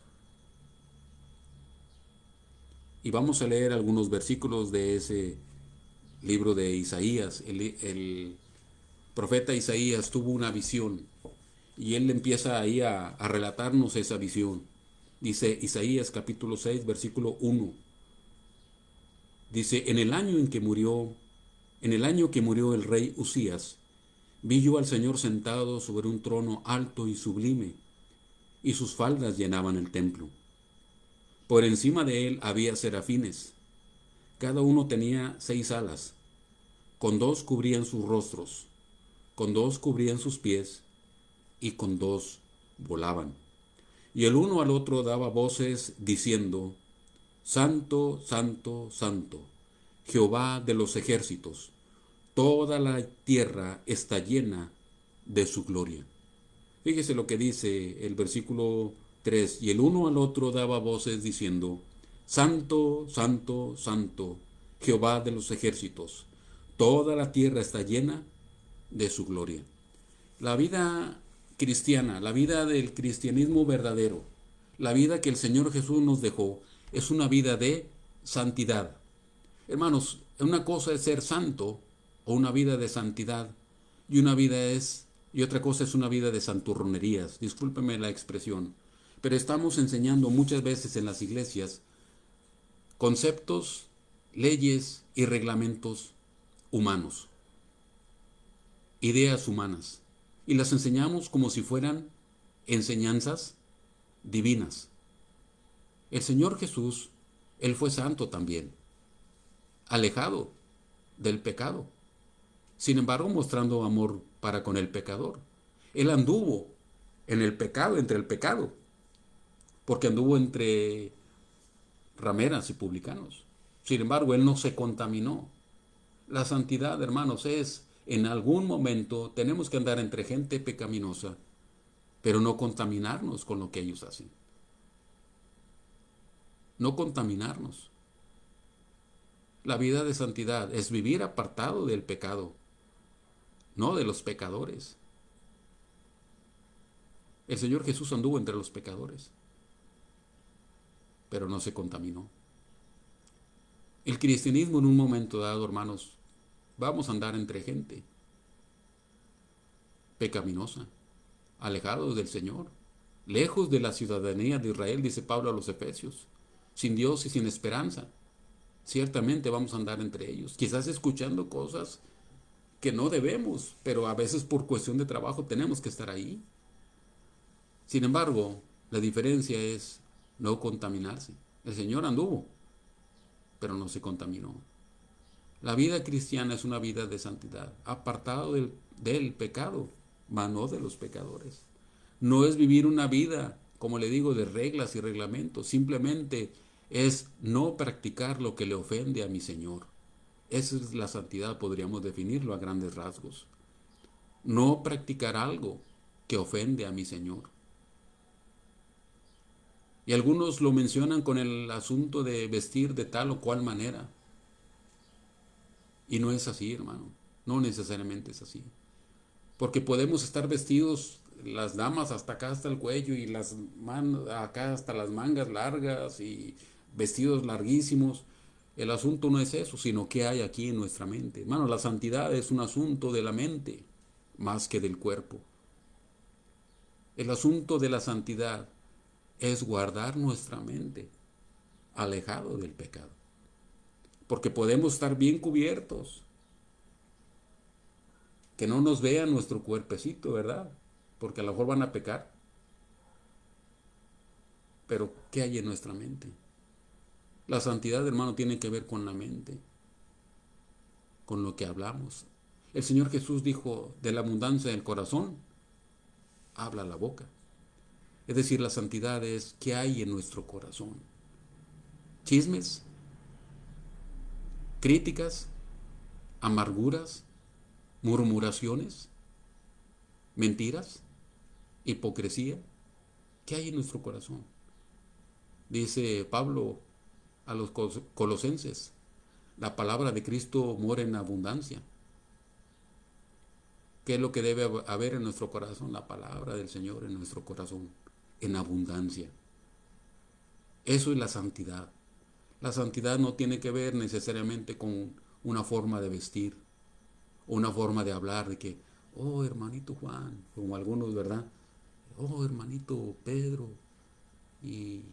y vamos a leer algunos versículos de ese libro de Isaías. El profeta Isaías tuvo una visión y él empieza ahí a relatarnos esa visión. Dice Isaías capítulo 6, versículo 1. Dice, en el año que murió el rey Usías, vi yo al Señor sentado sobre un trono alto y sublime, y sus faldas llenaban el templo. Por encima de él había serafines, cada uno tenía 6 alas, con 2 cubrían sus rostros, con 2 cubrían sus pies, y con 2 volaban. Y el uno al otro daba voces diciendo, Santo, Santo, Santo, Jehová de los ejércitos, toda la tierra está llena de su gloria. Fíjese lo que dice el versículo 3. Y el uno al otro daba voces diciendo, Santo, Santo, Santo, Jehová de los ejércitos, toda la tierra está llena de su gloria. La vida cristiana, la vida del cristianismo verdadero, la vida que el Señor Jesús nos dejó, es una vida de santidad. Hermanos, una cosa es ser santo o una vida de santidad y otra cosa es una vida de santurronerías. Discúlpeme la expresión, pero estamos enseñando muchas veces en las iglesias conceptos, leyes y reglamentos humanos, ideas humanas, y las enseñamos como si fueran enseñanzas divinas. El Señor Jesús, Él fue santo también, alejado del pecado, sin embargo mostrando amor para con el pecador. Él anduvo en el pecado, entre el pecado, porque anduvo entre rameras y publicanos. Sin embargo, Él no se contaminó. La santidad, hermanos, es en algún momento tenemos que andar entre gente pecaminosa, pero no contaminarnos con lo que ellos hacen. No contaminarnos. La vida de santidad es vivir apartado del pecado, no de los pecadores. El Señor Jesús anduvo entre los pecadores, pero no se contaminó. El cristianismo en un momento dado, hermanos, vamos a andar entre gente pecaminosa, alejados del Señor, lejos de la ciudadanía de Israel, dice Pablo a los Efesios, sin Dios y sin esperanza. Ciertamente vamos a andar entre ellos, quizás escuchando cosas que no debemos, pero a veces por cuestión de trabajo tenemos que estar ahí. Sin embargo, la diferencia es no contaminarse. El Señor anduvo, pero no se contaminó. La vida cristiana es una vida de santidad, apartado del pecado, mas no de los pecadores. No es vivir una vida, como le digo, de reglas y reglamentos. Simplemente es no practicar lo que le ofende a mi Señor. Esa es la santidad, podríamos definirlo a grandes rasgos. No practicar algo que ofende a mi Señor. Y algunos lo mencionan con el asunto de vestir de tal o cual manera. Y no es así, hermano. No necesariamente es así. Porque podemos estar vestidos, las damas hasta acá, hasta el cuello, y acá hasta las mangas largas, y vestidos larguísimos. El asunto no es eso, sino qué hay aquí en nuestra mente. Hermano, la santidad es un asunto de la mente, más que del cuerpo. El asunto de la santidad es guardar nuestra mente alejado del pecado. Porque podemos estar bien cubiertos, que no nos vean nuestro cuerpecito, ¿verdad? Porque a lo mejor van a pecar. Pero ¿qué hay en nuestra mente? La santidad, hermano, tiene que ver con la mente, con lo que hablamos. El Señor Jesús dijo, de la abundancia del corazón, habla la boca. Es decir, la santidad es qué hay en nuestro corazón. Chismes, críticas, amarguras, murmuraciones, mentiras, hipocresía. ¿Qué hay en nuestro corazón? Dice Pablo a los colosenses, la palabra de Cristo mora en abundancia. ¿Qué es lo que debe haber en nuestro corazón? La palabra del Señor en nuestro corazón, en abundancia. Eso es la santidad. La santidad no tiene que ver necesariamente con una forma de vestir, o una forma de hablar, de que, oh hermanito Juan, como algunos, ¿verdad? Oh hermanito Pedro. Y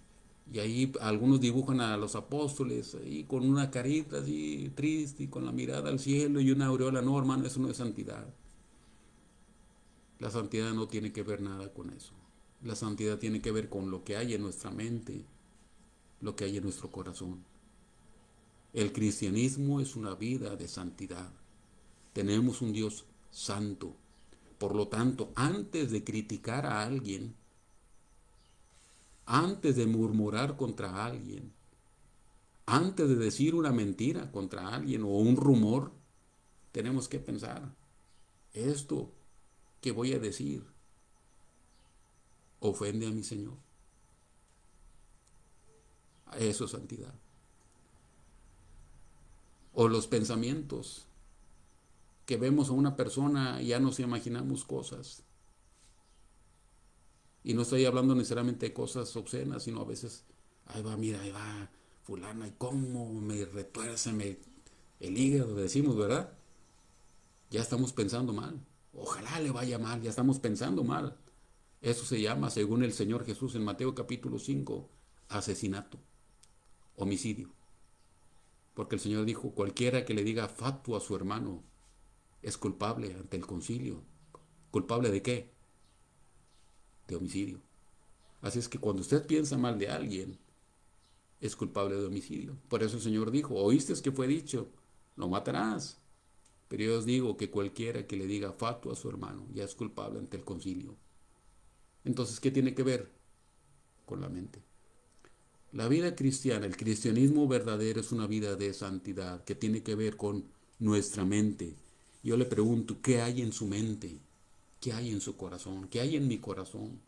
ahí algunos dibujan a los apóstoles ahí con una carita así triste y con la mirada al cielo y una aureola. No, hermano, eso no es santidad. La santidad no tiene que ver nada con eso. La santidad tiene que ver con lo que hay en nuestra mente, lo que hay en nuestro corazón. El cristianismo es una vida de santidad. Tenemos un Dios santo. Por lo tanto, antes de criticar a alguien, antes de murmurar contra alguien, antes de decir una mentira contra alguien o un rumor, tenemos que pensar, esto que voy a decir ofende a mi Señor. Eso es santidad. O los pensamientos que vemos a una persona y ya nos imaginamos cosas. Y no estoy hablando necesariamente de cosas obscenas, sino a veces, ahí va, mira, ahí va fulana, y cómo me retuerce el hígado, decimos, ¿verdad? Ya estamos pensando mal. Ojalá le vaya mal, ya estamos pensando mal. Eso se llama, según el Señor Jesús en Mateo capítulo 5, asesinato, homicidio. Porque el Señor dijo, cualquiera que le diga fatuo a su hermano es culpable ante el concilio. ¿Culpable de qué? De homicidio. Así es que cuando usted piensa mal de alguien, es culpable de homicidio. Por eso el Señor dijo, oíste que fue dicho, no matarás. Pero yo os digo que cualquiera que le diga fatuo a su hermano ya es culpable ante el concilio. Entonces, ¿qué tiene que ver? Con la mente. La vida cristiana, el cristianismo verdadero es una vida de santidad que tiene que ver con nuestra mente. Yo le pregunto, ¿qué hay en su mente? ¿Qué hay en su corazón? ¿Qué hay en mi corazón?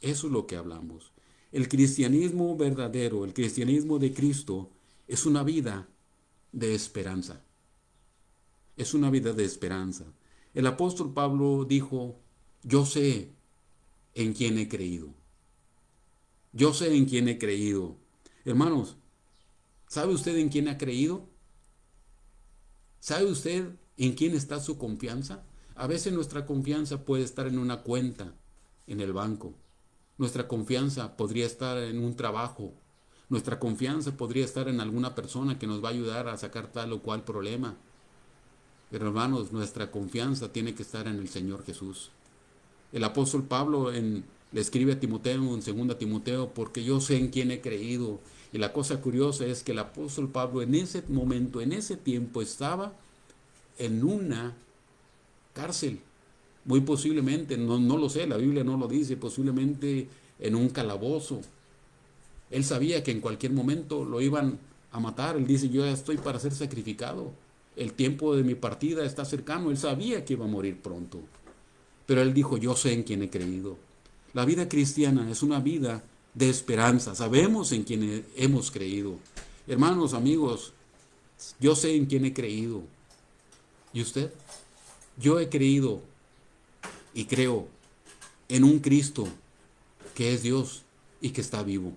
Eso es lo que hablamos. El cristianismo verdadero, el cristianismo de Cristo, es una vida de esperanza. Es una vida de esperanza. El apóstol Pablo dijo, yo sé en quién he creído. Yo sé en quién he creído. Hermanos, ¿sabe usted en quién ha creído? ¿Sabe usted en quién está su confianza? A veces nuestra confianza puede estar en una cuenta en el banco. Nuestra confianza podría estar en un trabajo. Nuestra confianza podría estar en alguna persona que nos va a ayudar a sacar tal o cual problema. Pero hermanos, nuestra confianza tiene que estar en el Señor Jesús. El apóstol Pablo le escribe a Timoteo en 2 Timoteo, porque yo sé en quién he creído. Y la cosa curiosa es que el apóstol Pablo en ese momento, en ese tiempo, estaba en una cárcel. Muy posiblemente, no lo sé, la Biblia no lo dice, posiblemente en un calabozo. Él sabía que en cualquier momento lo iban a matar. Él dice, yo ya estoy para ser sacrificado. El tiempo de mi partida está cercano. Él sabía que iba a morir pronto. Pero él dijo, yo sé en quién he creído. La vida cristiana es una vida de esperanza. Sabemos en quién hemos creído. Hermanos, amigos, yo sé en quién he creído. ¿Y usted? Yo he creído y creo en un Cristo que es Dios y que está vivo.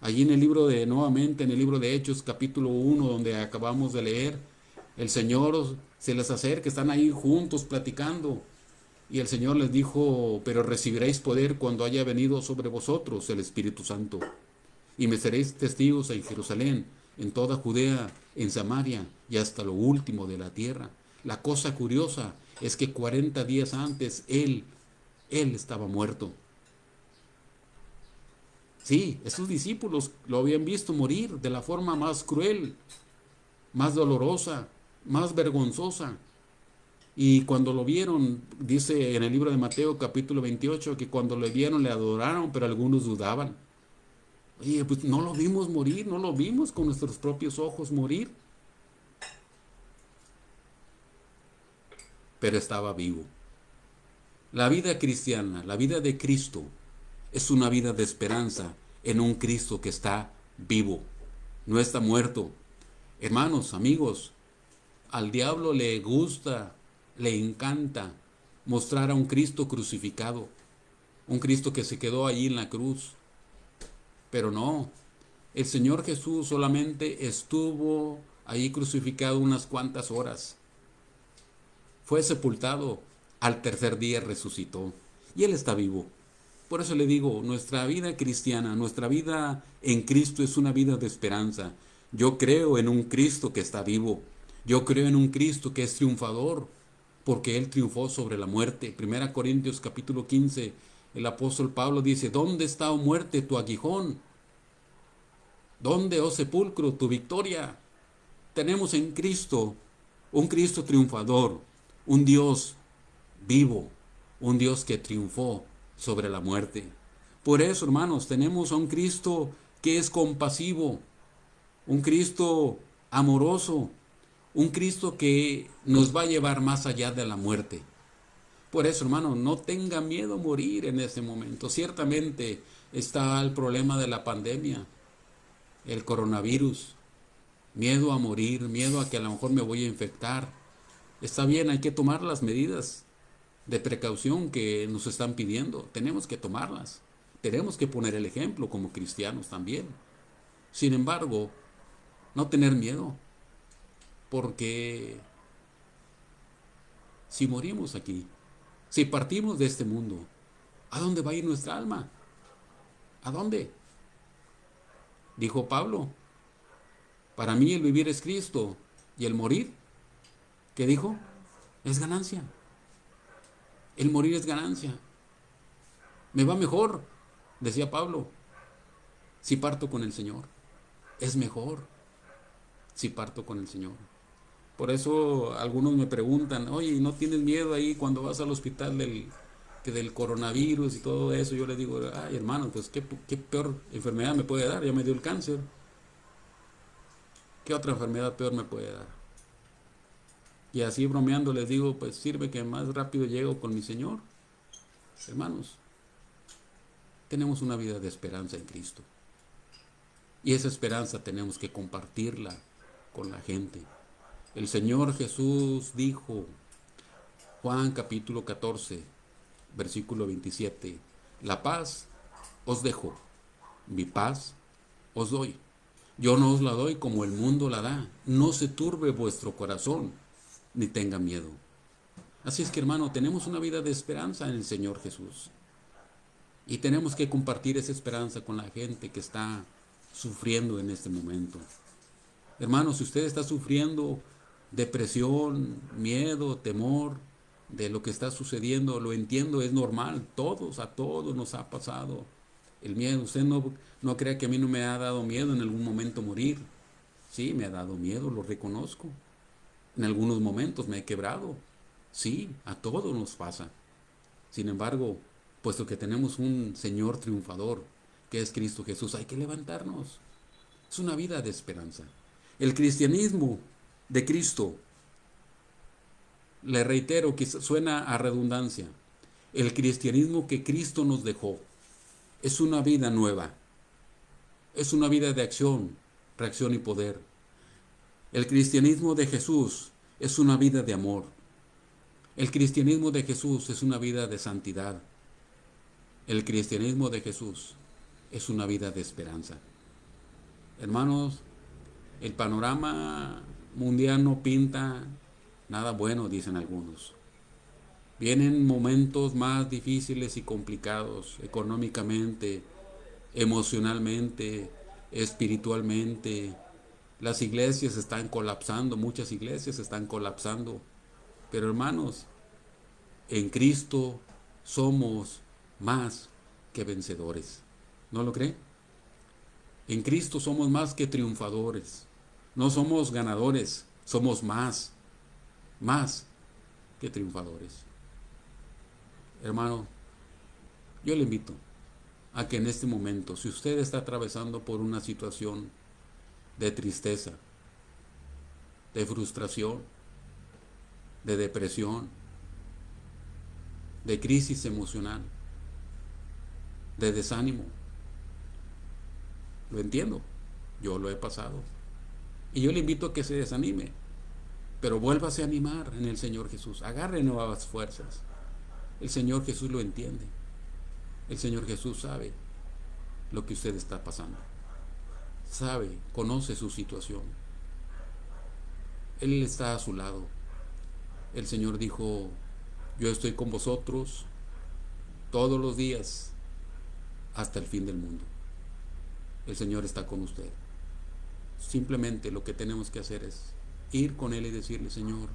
Allí en el libro nuevamente en el libro de Hechos, capítulo 1, donde acabamos de leer, el Señor se les acerca, están ahí juntos platicando. Y el Señor les dijo, pero recibiréis poder cuando haya venido sobre vosotros el Espíritu Santo. Y me seréis testigos en Jerusalén, en toda Judea, en Samaria y hasta lo último de la tierra. La cosa curiosa es que 40 días antes él estaba muerto. Sí, esos discípulos lo habían visto morir de la forma más cruel, más dolorosa, más vergonzosa. Y cuando lo vieron, dice en el libro de Mateo capítulo 28, que cuando lo vieron le adoraron, pero algunos dudaban. Oye, pues no lo vimos morir, no lo vimos con nuestros propios ojos morir, pero estaba vivo. La vida cristiana, la vida de Cristo, es una vida de esperanza en un Cristo que está vivo, no está muerto. Hermanos, amigos, al diablo le gusta, le encanta mostrar a un Cristo crucificado, un Cristo que se quedó allí en la cruz. Pero no, el Señor Jesús solamente estuvo ahí crucificado unas cuantas horas. Fue sepultado, al tercer día resucitó y Él está vivo. Por eso le digo, nuestra vida cristiana, nuestra vida en Cristo es una vida de esperanza. Yo creo en un Cristo que está vivo. Yo creo en un Cristo que es triunfador, porque Él triunfó sobre la muerte. 1 Corintios capítulo 15, el apóstol Pablo dice, ¿dónde está, oh muerte, tu aguijón? ¿Dónde, oh sepulcro, tu victoria? Tenemos en Cristo un Cristo triunfador, un Dios vivo, un Dios que triunfó sobre la muerte. Por eso, hermanos, tenemos a un Cristo que es compasivo, un Cristo amoroso, un Cristo que nos va a llevar más allá de la muerte. Por eso, hermano, no tenga miedo a morir en este momento. Ciertamente está el problema de la pandemia, el coronavirus, miedo a morir, miedo a que a lo mejor me voy a infectar. Está bien, hay que tomar las medidas de precaución que nos están pidiendo. Tenemos que tomarlas. Tenemos que poner el ejemplo como cristianos también. Sin embargo, no tener miedo, porque si morimos aquí, si partimos de este mundo, ¿a dónde va a ir nuestra alma? ¿A dónde? Dijo Pablo, para mí el vivir es Cristo y el morir, ¿qué dijo? Es ganancia. El morir es ganancia. Me va mejor, decía Pablo, si parto con el Señor. Es mejor si parto con el Señor. Por eso algunos me preguntan, oye, ¿no tienes miedo ahí cuando vas al hospital del coronavirus y todo eso? Yo les digo, ay hermano, pues ¿qué peor enfermedad me puede dar? Ya me dio el cáncer. ¿Qué otra enfermedad peor me puede dar? Y así bromeando les digo, pues sirve que más rápido llego con mi Señor. Hermanos, tenemos una vida de esperanza en Cristo. Y esa esperanza tenemos que compartirla con la gente. El Señor Jesús dijo, Juan capítulo 14, versículo 27, la paz os dejo, mi paz os doy. Yo no os la doy como el mundo la da. No se turbe vuestro corazón, ni tenga miedo. Así es que, hermano, tenemos una vida de esperanza en el Señor Jesús. Y tenemos que compartir esa esperanza con la gente que está sufriendo en este momento. Hermano, si usted está sufriendo depresión, miedo, temor de lo que está sucediendo, lo entiendo, es normal. A todos nos ha pasado el miedo. Usted no crea que a mí no me ha dado miedo en algún momento morir. Sí, me ha dado miedo, lo reconozco. En algunos momentos me he quebrado. Sí, a todos nos pasa. Sin embargo, puesto que tenemos un Señor triunfador, que es Cristo Jesús, hay que levantarnos. Es una vida de esperanza. El cristianismo de Cristo, le reitero que suena a redundancia, el cristianismo que Cristo nos dejó es una vida nueva, es una vida de acción, reacción y poder. El cristianismo de Jesús es una vida de amor. El cristianismo de Jesús es una vida de santidad. El cristianismo de Jesús es una vida de esperanza. Hermanos, el panorama mundial no pinta nada bueno, dicen algunos. Vienen momentos más difíciles y complicados económicamente, emocionalmente, espiritualmente. Las iglesias están colapsando, muchas iglesias están colapsando. Pero hermanos, en Cristo somos más que vencedores. ¿No lo cree? En Cristo somos más que triunfadores. No somos ganadores, somos más que triunfadores. Hermano, yo le invito a que en este momento, si usted está atravesando por una situación de tristeza, de frustración, de depresión, de crisis emocional, de desánimo, lo entiendo, yo lo he pasado. Y yo le invito a que se desanime, pero vuélvase a animar en el Señor Jesús. Agarre nuevas fuerzas. El Señor Jesús lo entiende. El Señor Jesús sabe lo que usted está pasando. Sabe, conoce su situación. Él está a su lado. El Señor dijo, yo estoy con vosotros todos los días hasta el fin del mundo. El Señor está con usted. Simplemente lo que tenemos que hacer es ir con Él y decirle, Señor,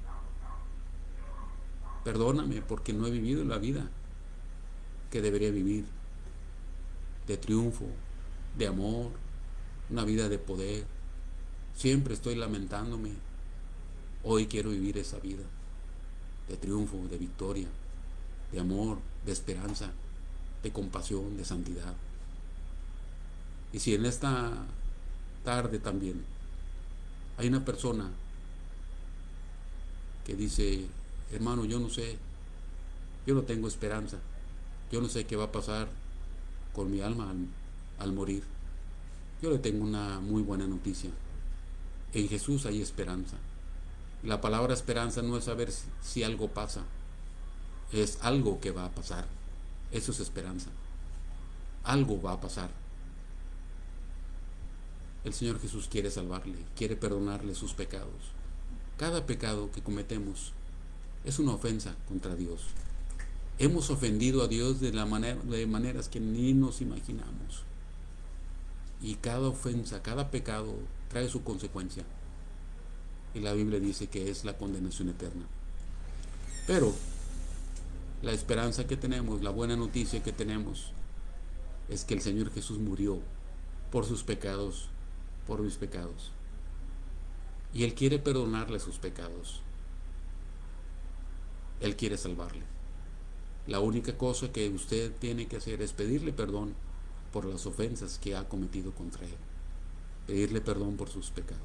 perdóname porque no he vivido la vida que debería vivir, de triunfo, de amor, una vida de poder. Siempre estoy lamentándome. Hoy quiero vivir esa vida de triunfo, de victoria, de amor, de esperanza, de compasión, de santidad. Y si en esta tarde también hay una persona que dice, hermano, yo no sé, yo no tengo esperanza, yo no sé qué va a pasar con mi alma al morir. Yo le tengo una muy buena noticia. En Jesús hay esperanza. La palabra esperanza no es saber si algo pasa, es algo que va a pasar. Eso es esperanza. Algo va a pasar. El Señor Jesús quiere salvarle, quiere perdonarle sus pecados. Cada pecado que cometemos es una ofensa contra Dios. Hemos ofendido a Dios de maneras que ni nos imaginamos. Y cada ofensa, cada pecado trae su consecuencia. Y la Biblia dice que es la condenación eterna. Pero la esperanza que tenemos, la buena noticia que tenemos, es que el Señor Jesús murió por sus pecados, por mis pecados. Y Él quiere perdonarle sus pecados. Él quiere salvarle. La única cosa que usted tiene que hacer es pedirle perdón por las ofensas que ha cometido contra Él. Pedirle perdón por sus pecados.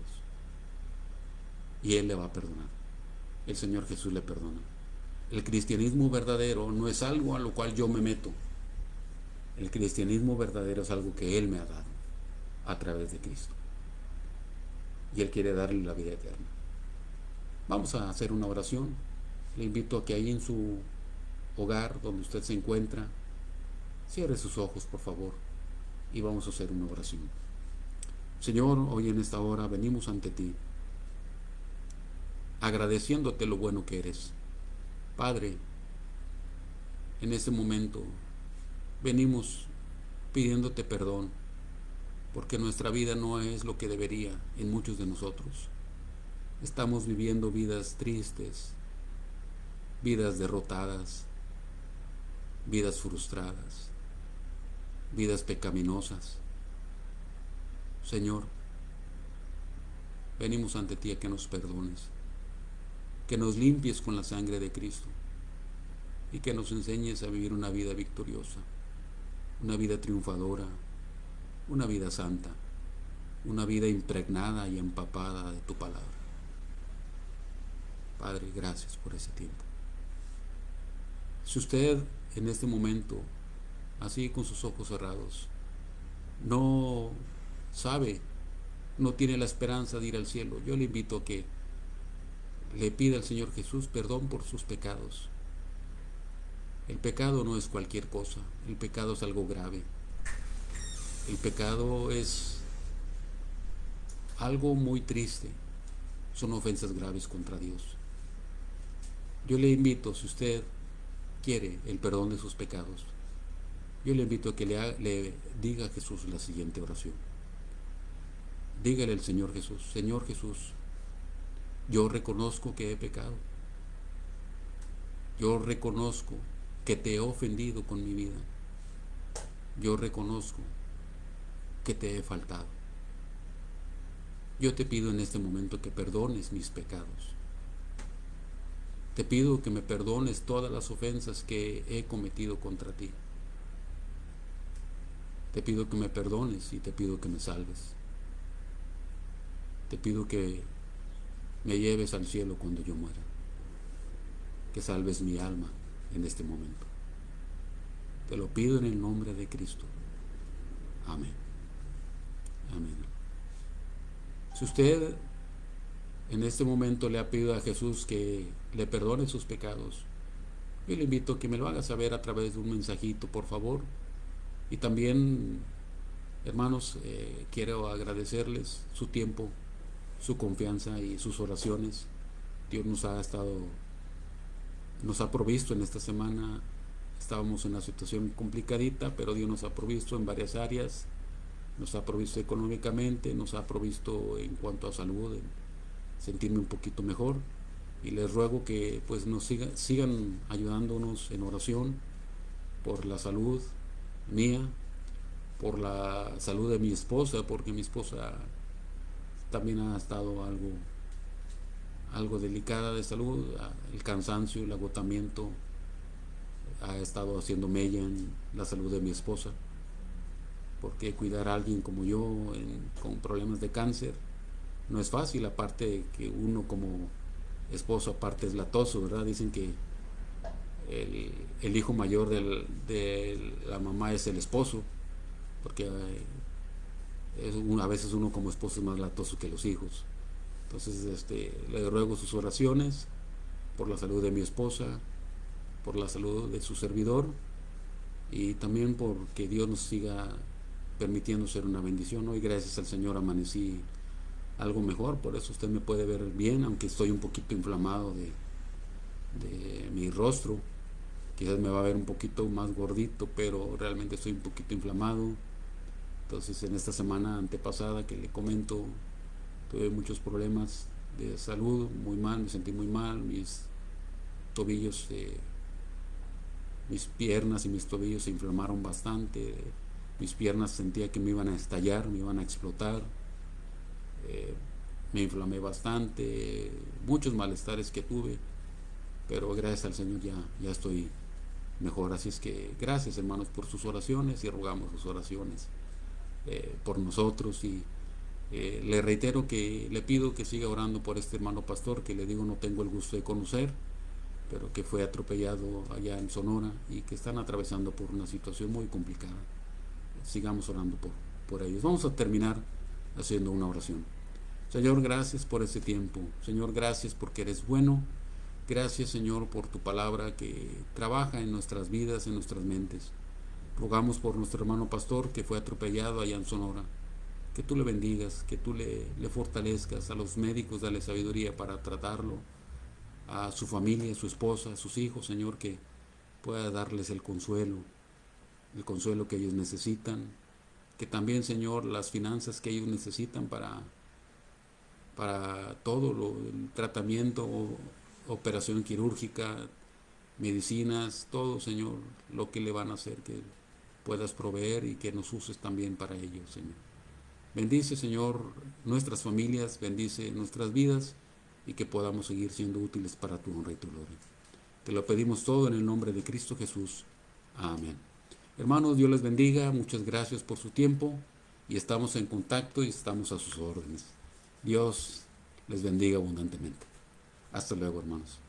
Y Él le va a perdonar. El Señor Jesús le perdona. El cristianismo verdadero no es algo a lo cual yo me meto. El cristianismo verdadero es algo que Él me ha dado a través de Cristo. y Él quiere darle la vida eterna. Vamos a hacer una oración. Le invito a que ahí en su hogar, donde usted se encuentra, cierre sus ojos, por favor, y vamos a hacer una oración. Señor, hoy en esta hora venimos ante ti, agradeciéndote lo bueno que eres. Padre, en este momento venimos pidiéndote perdón, porque nuestra vida no es lo que debería en muchos de nosotros. Estamos viviendo vidas tristes, vidas derrotadas, vidas frustradas, vidas pecaminosas. Señor, venimos ante ti a que nos perdones, que nos limpies con la sangre de Cristo y que nos enseñes a vivir una vida victoriosa, una vida triunfadora, una vida santa, una vida impregnada y empapada de tu palabra. Padre, gracias por ese tiempo. Si usted en este momento, así con sus ojos cerrados, no sabe, no tiene la esperanza de ir al cielo, yo le invito a que le pida al Señor Jesús perdón por sus pecados. El pecado no es cualquier cosa, el pecado es algo grave. El pecado es algo muy triste, son ofensas graves contra Dios. Yo le invito, si usted quiere el perdón de sus pecados, yo le invito a que le diga a Jesús la siguiente oración. Dígale al Señor Jesús, yo reconozco que he pecado. Yo reconozco que te he ofendido con mi vida. Yo reconozco que te he faltado. Yo te pido en este momento que perdones mis pecados. Te pido que me perdones todas las ofensas que he cometido contra ti. Te pido que me perdones y te pido que me salves. Te pido que me lleves al cielo cuando yo muera. Que salves mi alma en este momento. Te lo pido en el nombre de Cristo. Amén. Amén. Si usted en este momento le ha pedido a Jesús que le perdone sus pecados, yo le invito a que me lo haga saber a través de un mensajito, por favor. Y también, hermanos, quiero agradecerles su tiempo, su confianza y sus oraciones. Dios nos ha provisto en esta semana. Estábamos en una situación complicadita, pero Dios nos ha provisto en varias áreas. Nos ha provisto económicamente, nos ha provisto en cuanto a salud, en sentirme un poquito mejor. Y les ruego que pues nos sigan ayudándonos en oración por la salud mía, por la salud de mi esposa, porque mi esposa también ha estado algo delicada de salud. El cansancio, el agotamiento ha estado haciendo mella en la salud de mi esposa, porque cuidar a alguien como yo con problemas de cáncer no es fácil. Aparte que uno como esposo aparte es latoso, ¿verdad? Dicen que el hijo mayor de la mamá es el esposo, porque a veces uno como esposo es más latoso que los hijos. Entonces le ruego sus oraciones por la salud de mi esposa, por la salud de su servidor, y también porque Dios nos siga permitiendo ser una bendición. Hoy, gracias al Señor, amanecí algo mejor, por eso usted me puede ver bien, aunque estoy un poquito inflamado de mi rostro. Quizás me va a ver un poquito más gordito, pero realmente estoy un poquito inflamado. Entonces, en esta semana antepasada que le comento, tuve muchos problemas de salud, muy mal, me sentí muy mal. Mis tobillos, mis piernas y mis tobillos se inflamaron bastante. Mis piernas sentía que me iban a estallar, me iban a explotar. Me inflamé bastante, muchos malestares que tuve, pero gracias al Señor ya estoy mejor. Así es que gracias, hermanos, por sus oraciones, y rogamos sus oraciones por nosotros. Y le reitero que le pido que siga orando por este hermano pastor, que le digo no tengo el gusto de conocer, pero que fue atropellado allá en Sonora y que están atravesando por una situación muy complicada. Sigamos orando por ellos. Vamos a terminar haciendo una oración. Señor, gracias por ese tiempo. Señor, gracias porque eres bueno. Gracias, Señor, por tu palabra que trabaja en nuestras vidas, en nuestras mentes. Rogamos por nuestro hermano pastor que fue atropellado allá en Sonora. Que tú le bendigas, que tú le fortalezcas, a los médicos dale sabiduría para tratarlo, a su familia, a su esposa, a sus hijos, Señor, que pueda darles el consuelo que ellos necesitan, que también, Señor, las finanzas que ellos necesitan para todo el tratamiento, operación quirúrgica, medicinas, todo, Señor, lo que le van a hacer, que puedas proveer y que nos uses también para ellos, Señor. Bendice, Señor, nuestras familias, bendice nuestras vidas y que podamos seguir siendo útiles para tu honra y tu gloria. Te lo pedimos todo en el nombre de Cristo Jesús. Amén. Hermanos, Dios les bendiga, muchas gracias por su tiempo y estamos en contacto y estamos a sus órdenes. Dios les bendiga abundantemente. Hasta luego, hermanos.